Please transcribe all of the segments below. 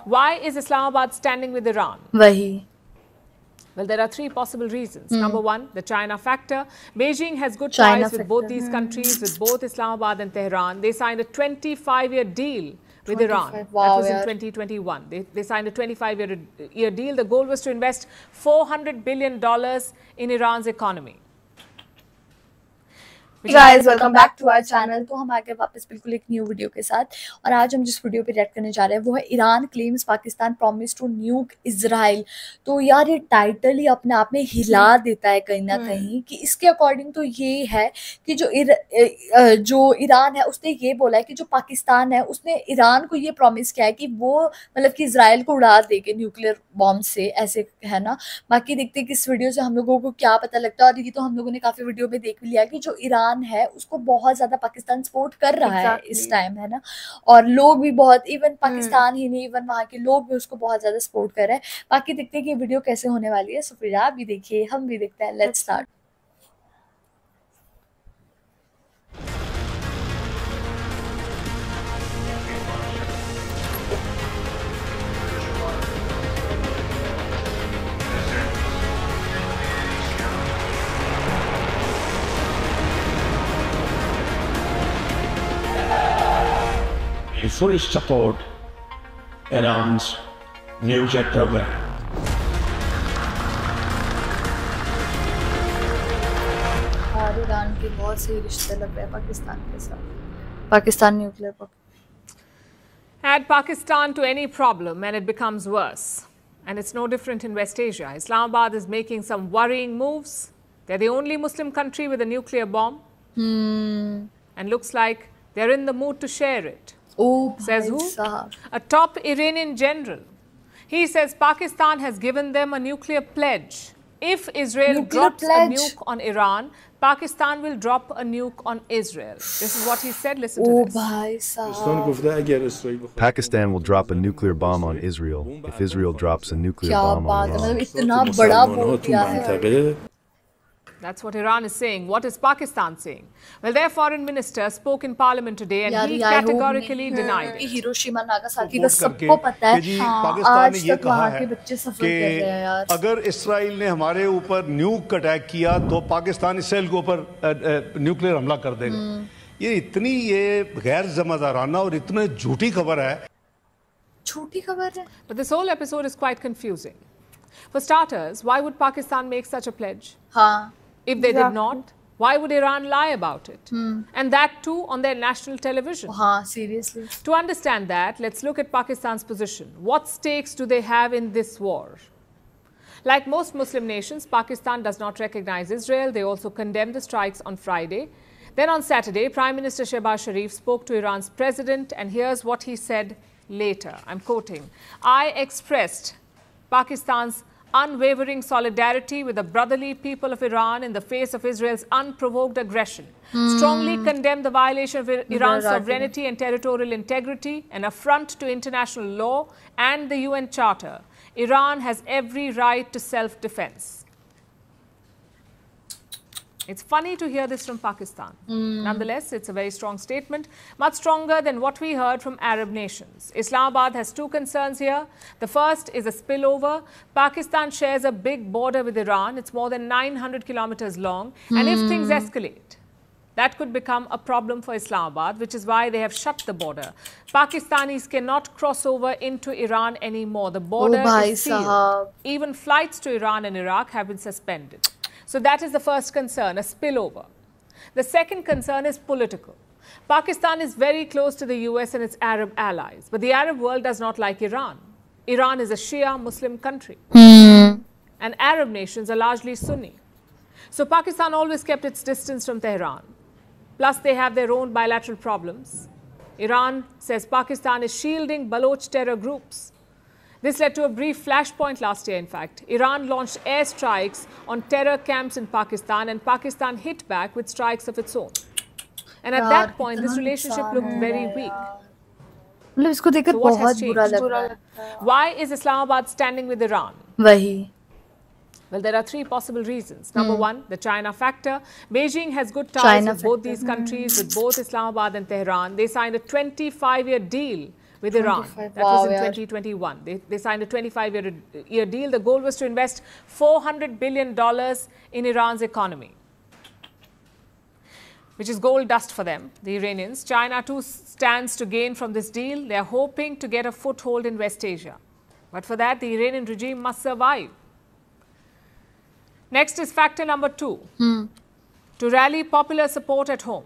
Why is Islamabad standing with Iran? वही Well, there are three possible reasons. Number one, the China factor. Beijing has good China ties with both these countries, with both Islamabad and Tehran. They signed a 25-year deal with Iran. 25, That wow, was in yaar. 2021. They signed a 25-year deal. The goal was to invest $400 billion in Iran's economy. Guys welcome back to our channel. तो हम आ गए वापस बिल्कुल एक new video के साथ, और आज हम जिस वीडियो पे रिएक्ट करने जा रहे हैं वो है Iran claims Pakistan promise to nuke Israel. तो यार ये टाइटल ही अपने आप में हिला देता है कहीं ना कहीं कि इसके अकॉर्डिंग तो ये है कि जो ईरान है उसने ये बोला है कि जो पाकिस्तान है उसने ईरान को ये प्रॉमिस किया है कि वो मतलब कि इजराइल को उड़ा देंगे न्यूक्लियर बॉम्ब से, ऐसे है ना। बाकी देखते हैं कि इस वीडियो से हम लोगों को क्या पता लगता है, और ये तो हम लोगों ने काफी वीडियो में देख भी लिया कि जो ईरान है उसको बहुत ज्यादा पाकिस्तान सपोर्ट कर रहा है इस टाइम, है ना। और लोग भी बहुत, इवन पाकिस्तान ही नहीं, इवन वहां के लोग भी उसको बहुत ज्यादा सपोर्ट कर रहे हैं। बाकी देखते हैं कि वीडियो कैसे होने वाली है। सो फिर आप भी देखिए, हम भी देखते हैं। Let's start. We fully support Iran's new jet program. और ईरान के बहुत से रिश्ते लग रहे हैं पाकिस्तान के साथ। पाकिस्तान न्यूक्लियर पर Add Pakistan to any problem and it becomes worse. And it's no different in West Asia. Islamabad is making some worrying moves. They're the only Muslim country with a nuclear bomb. And looks like they're in the mood to share it. Oh, Says who? A top Iranian general. He says Pakistan has given them a nuclear pledge. If Israel drops a nuke on Iran, Pakistan will drop a nuke on Israel. This is what he said. Listen to this. Pakistan will drop a nuclear bomb on Israel if Israel drops a nuclear bomb on Iran. इतना बड़ा बोल दिया है। That's what Iran is saying. What is Pakistan saying? Well, their foreign minister spoke in parliament today and he categorically denied it. Hiroshima Nagasaki का सबको पता है कि पाकिस्तान ने ये कहा है कि अगर इसराइल ने हमारे ऊपर न्यूक अटैक किया तो पाकिस्तान इसराइल के ऊपर न्यूक्लियर हमला कर देगा। ये इतनी गैर ज़िम्मेदाराना और इतनी झूठी खबर है। झूठी खबर है। But this whole episode is quite confusing. For starters, why would Pakistan make such a pledge? हाँ. If they did not, why would Iran lie about it? And that too on their national television. Seriously. To understand that, let's look at Pakistan's position. What stakes do they have in this war? Like most Muslim nations, Pakistan does not recognize Israel. They also condemned the strikes on Friday. Then on Saturday, Prime Minister Shehbaz Sharif spoke to Iran's president, and here's what he said later. I'm quoting, "I expressed Pakistan's unwavering solidarity with the brotherly people of Iran in the face of Israel's unprovoked aggression. Strongly condemn the violation of Iran's sovereignty and territorial integrity, an affront to international law and the UN Charter. Iran has every right to self-defense." It's funny to hear this from Pakistan. Nonetheless, it's a very strong statement, much stronger than what we heard from Arab nations. Islamabad has two concerns here. The first is a spillover. Pakistan shares a big border with Iran. It's more than 900 kilometers long. And if things escalate, that could become a problem for Islamabad, which is why they have shut the border. Pakistanis cannot cross over into Iran anymore. The border is sealed. Even flights to Iran and Iraq have been suspended. So that is the first concern, a spillover. The second concern is political. Pakistan is very close to the US and its Arab allies, but the Arab world does not like Iran. Iran is a Shia Muslim country, and Arab nations are largely Sunni. So Pakistan always kept its distance from Tehran. Plus, they have their own bilateral problems. Iran says Pakistan is shielding Baloch terror groups. This led to a brief flashpoint last year, in fact. Iran launched airstrikes on terror camps in Pakistan, and Pakistan hit back with strikes of its own. And at that point, this relationship looked very weak. इसको देखकर बहुत बुरा लग रहा है। Why is Islamabad standing with Iran? वही। Well, there are three possible reasons. Number one, the China factor. Beijing has good ties with both these countries, with both Islamabad and Tehran. They signed a 25-year deal with Iran. 25, That was in wow, 2021. They signed a 25-year deal. The goal was to invest $400 billion in Iran's economy, which is gold dust for them, the Iranians. China too stands to gain from this deal. They are hoping to get a foothold in West Asia. But for that, the Iranian regime must survive. Next is factor number 2. To rally popular support at home.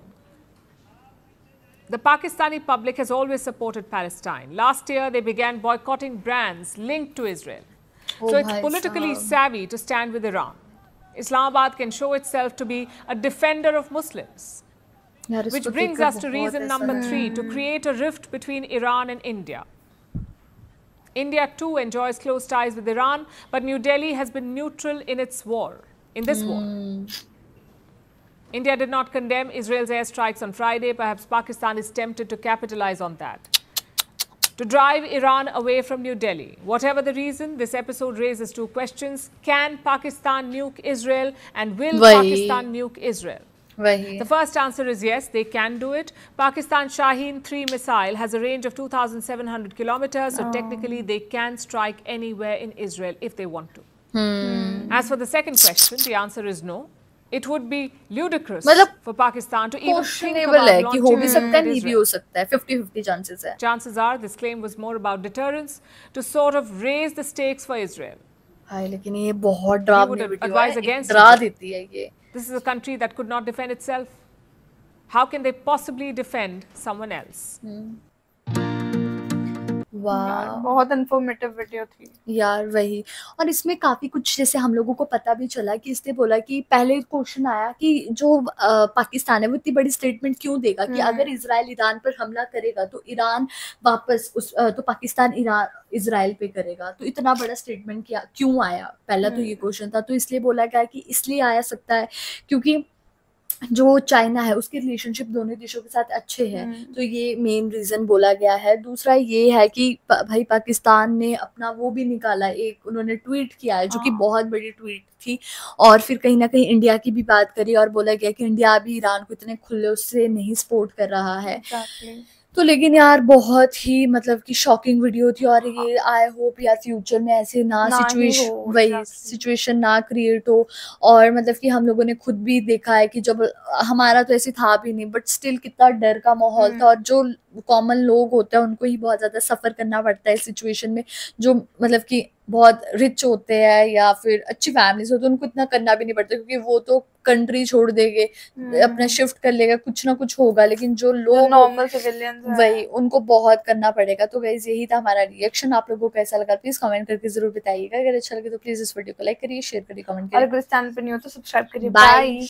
The Pakistani public has always supported Palestine. Last year, they began boycotting brands linked to Israel. So it's politically savvy to stand with Iran. Islamabad can show itself to be a defender of Muslims. Which brings us to reason number 3, to create a rift between Iran and India. India too enjoys close ties with Iran, but New Delhi has been neutral in this war. India did not condemn Israel's airstrikes on Friday. Perhaps Pakistan is tempted to capitalize on that, to drive Iran away from New Delhi. Whatever the reason, this episode raises 2 questions. Can Pakistan nuke Israel, and will Pakistan nuke Israel? The first answer is yes, they can do it. Pakistan Shaheen 3 missile has a range of 2,700 kilometers, so technically they can strike anywhere in Israel if they want to. As for the second question, the answer is no. It would be ludicrous for Pakistan to even think about launching Israel. 50-50 chances hai. Chances are this claim was more about deterrence, to sort of raise the stakes for Israel. लेकिन ये बहुत डरावनी video है, डरा देती है ये. This is a country that could not defend itself. How can they possibly defend someone else? वाह, बहुत इन्फॉर्मेटिव वीडियो थी यार. वही, और इसमें काफी कुछ जैसे हम लोगों को पता भी चला कि इसने बोला कि पहले क्वेश्चन आया कि जो पाकिस्तान है वो इतनी बड़ी स्टेटमेंट क्यों देगा कि अगर इजराइल ईरान पर हमला करेगा तो ईरान वापस तो पाकिस्तान इजराइल पे करेगा, तो इतना बड़ा स्टेटमेंट क्यों आया, पहला तो ये क्वेश्चन था. तो इसलिए बोला गया कि इसलिए आया सकता है क्योंकि जो चाइना है उसके रिलेशनशिप दोनों देशों के साथ अच्छे हैं, तो ये मेन रीजन बोला गया है. दूसरा ये है कि भाई पाकिस्तान ने अपना वो भी निकाला, एक उन्होंने ट्वीट किया है जो कि बहुत बड़ी ट्वीट थी, और फिर कहीं ना कहीं इंडिया की भी बात करी और बोला गया कि इंडिया अभी ईरान को इतने खुले से नहीं सपोर्ट कर रहा है. तो लेकिन यार बहुत ही मतलब कि शॉकिंग वीडियो थी, और ये आई होप यार फ्यूचर में ऐसे सिचुएशन ना क्रिएट हो. और मतलब कि हम लोगों ने खुद भी देखा है कि जब हमारा तो ऐसे था भी नहीं, बट स्टिल कितना डर का माहौल था, और जो कॉमन लोग होते हैं उनको ही बहुत ज्यादा सफर करना पड़ता है इस सिचुएशन में. जो मतलब कि बहुत रिच होते हैं या फिर अच्छी फैमिलीज होती है उनको इतना करना भी नहीं पड़ता, क्योंकि वो तो कंट्री छोड़ देंगे, अपना शिफ्ट कर लेगा, कुछ ना कुछ होगा. लेकिन जो लोग नॉर्मल सिविलियंस वही, उनको बहुत करना पड़ेगा. तो गाइस यही था हमारा रिएक्शन. आप लोगों को कैसा लगा प्लीज कमेंट करके जरूर बताइएगा. अगर अच्छा लगे तो प्लीज इस वीडियो को लाइक करिए, शेयर करिए, कमेंट करिए. अगर इस चैनल पे नहीं हो तो सब्सक्राइब करिए. बाय.